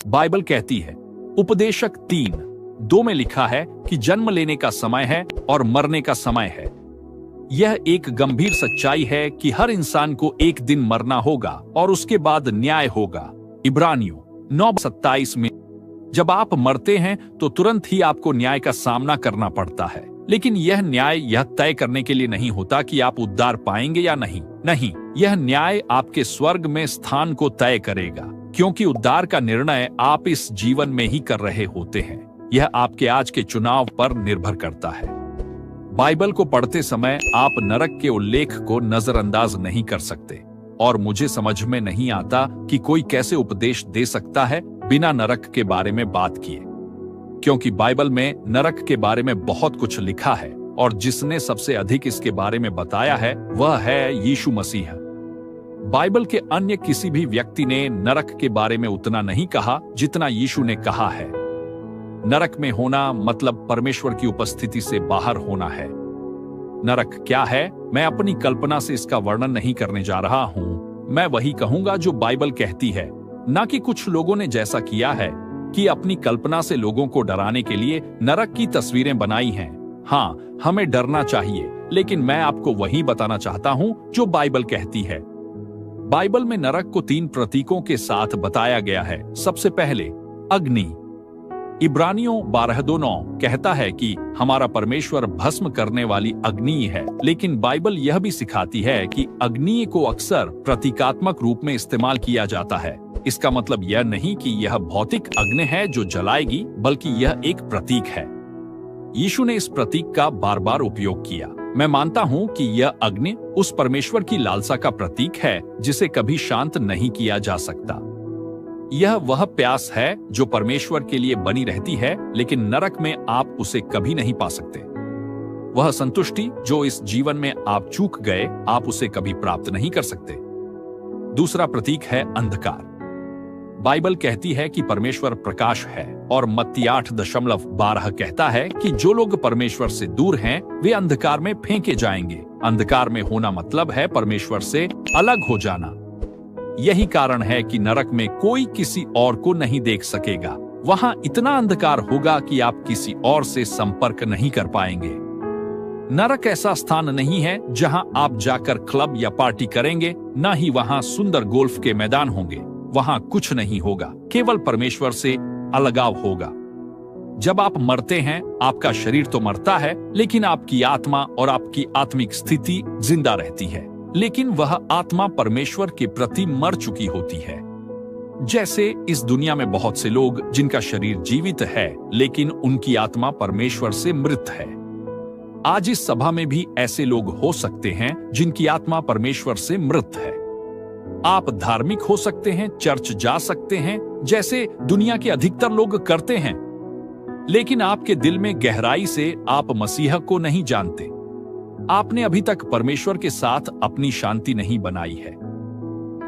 Bible कहती है, उपदेशक 3:2 में लिखा है कि जन्म लेने का समय है और मरने का समय है। यह एक गंभीर सच्चाई है कि हर इंसान को एक दिन मरना होगा और उसके बाद न्याय होगा। इब्रानियों 9:27 में, जब आप मरते हैं तो तुरंत ही आपको न्याय का सामना करना पड़ता है, लेकिन यह न्याय यह तय करने के लिए नहीं होता कि आप उद्धार पाएंगे या नहीं, यह न्याय आपके स्वर्ग में स्थान को तय करेगा, क्योंकि उद्धार का निर्णय आप इस जीवन में ही कर रहे होते हैं। यह आपके आज के चुनाव पर निर्भर करता है। बाइबल को पढ़ते समय आप नरक के उल्लेख को नजरअंदाज नहीं कर सकते, और मुझे समझ में नहीं आता कि कोई कैसे उपदेश दे सकता है बिना नरक के बारे में बात किए, क्योंकि बाइबल में नरक के बारे में बहुत कुछ लिखा है और जिसने सबसे अधिक इसके बारे में बताया है वह है यीशु मसीह। बाइबल के अन्य किसी भी व्यक्ति ने नरक के बारे में उतना नहीं कहा जितना यीशु ने कहा है। नरक में होना मतलब परमेश्वर की उपस्थिति से बाहर होना है। नरक क्या है, मैं अपनी कल्पना से इसका वर्णन नहीं करने जा रहा हूं। मैं वही कहूंगा जो बाइबल कहती है, ना कि कुछ लोगों ने जैसा किया है कि अपनी कल्पना से लोगों को डराने के लिए नरक की तस्वीरें बनाई हैं। हाँ, हमें डरना चाहिए, लेकिन मैं आपको वही बताना चाहता हूं जो बाइबल कहती है। बाइबल में नरक को 3 प्रतीकों के साथ बताया गया है। सबसे पहले अग्नि। इब्रानियों 12:9 कहता है कि हमारा परमेश्वर भस्म करने वाली अग्नि है, लेकिन बाइबल यह भी सिखाती है कि अग्नि को अक्सर प्रतीकात्मक रूप में इस्तेमाल किया जाता है। इसका मतलब यह नहीं कि यह भौतिक अग्नि है जो जलाएगी, बल्कि यह एक प्रतीक है। यीशु ने इस प्रतीक का बार बार उपयोग किया। मैं मानता हूं कि यह अग्नि उस परमेश्वर की लालसा का प्रतीक है जिसे कभी शांत नहीं किया जा सकता। यह वह प्यास है जो परमेश्वर के लिए बनी रहती है, लेकिन नरक में आप उसे कभी नहीं पा सकते। वह संतुष्टि जो इस जीवन में आप चूक गए, आप उसे कभी प्राप्त नहीं कर सकते। दूसरा प्रतीक है अंधकार। बाइबल कहती है कि परमेश्वर प्रकाश है, और मत्ती 8:12 कहता है कि जो लोग परमेश्वर से दूर हैं वे अंधकार में फेंके जाएंगे। अंधकार में होना मतलब है परमेश्वर से अलग हो जाना। यही कारण है कि नरक में कोई किसी और को नहीं देख सकेगा। वहां इतना अंधकार होगा कि आप किसी और से संपर्क नहीं कर पाएंगे। नरक ऐसा स्थान नहीं है जहां आप जाकर क्लब या पार्टी करेंगे, ना ही वहां सुंदर गोल्फ के मैदान होंगे। वहां कुछ नहीं होगा, केवल परमेश्वर से अलगाव होगा। जब आप मरते हैं, आपका शरीर तो मरता है, लेकिन आपकी आत्मा और आपकी आत्मिक स्थिति जिंदा रहती है। लेकिन वह आत्मा परमेश्वर के प्रति मर चुकी होती है। जैसे इस दुनिया में बहुत से लोग जिनका शरीर जीवित है, लेकिन उनकी आत्मा परमेश्वर से मृत है। आज इस सभा में भी ऐसे लोग हो सकते हैं जिनकी आत्मा परमेश्वर से मृत है। आप धार्मिक हो सकते हैं, चर्च जा सकते हैं, जैसे दुनिया के अधिकतर लोग करते हैं, लेकिन आपके दिल में गहराई से आप मसीह को नहीं जानते। आपने अभी तक परमेश्वर के साथ अपनी शांति नहीं बनाई है।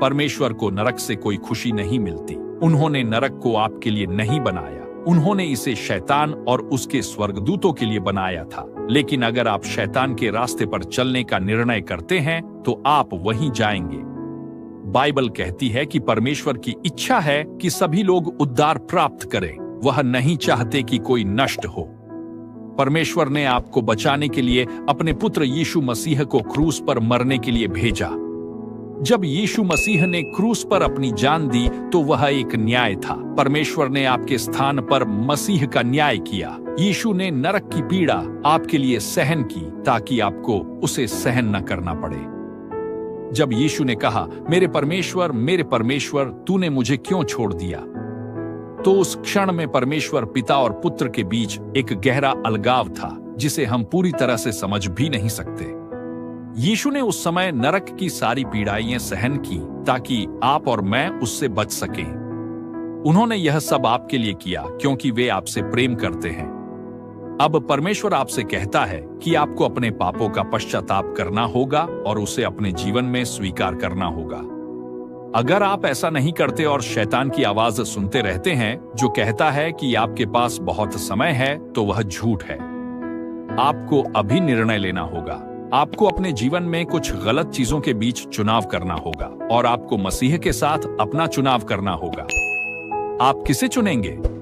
परमेश्वर को नरक से कोई खुशी नहीं मिलती। उन्होंने नरक को आपके लिए नहीं बनाया, उन्होंने इसे शैतान और उसके स्वर्गदूतों के लिए बनाया था। लेकिन अगर आप शैतान के रास्ते पर चलने का निर्णय करते हैं तो आप वहीं जाएंगे। बाइबल कहती है कि परमेश्वर की इच्छा है कि सभी लोग उद्धार प्राप्त करें। वह नहीं चाहते कि कोई नष्ट हो। परमेश्वर ने आपको बचाने के लिए अपने पुत्र यीशु मसीह को क्रूस पर मरने के लिए भेजा। जब यीशु मसीह ने क्रूस पर अपनी जान दी तो वह एक न्याय था। परमेश्वर ने आपके स्थान पर मसीह का न्याय किया। यीशु ने नरक की पीड़ा आपके लिए सहन की ताकि आपको उसे सहन न करना पड़े। जब यीशु ने कहा, मेरे परमेश्वर, तूने मुझे क्यों छोड़ दिया, तो उस क्षण में परमेश्वर पिता और पुत्र के बीच एक गहरा अलगाव था जिसे हम पूरी तरह से समझ भी नहीं सकते। यीशु ने उस समय नरक की सारी पीड़ाएं सहन की ताकि आप और मैं उससे बच सकें। उन्होंने यह सब आपके लिए किया क्योंकि वे आपसे प्रेम करते हैं। अब परमेश्वर आपसे कहता है कि आपको अपने पापों का पश्चाताप करना होगा और उसे अपने जीवन में स्वीकार करना होगा। अगर आप ऐसा नहीं करते और शैतान की आवाज सुनते रहते हैं जो कहता है कि आपके पास बहुत समय है, तो वह झूठ है। आपको अभी निर्णय लेना होगा। आपको अपने जीवन में कुछ गलत चीजों के बीच चुनाव करना होगा और आपको मसीह के साथ अपना चुनाव करना होगा। आप किसे चुनेंगे?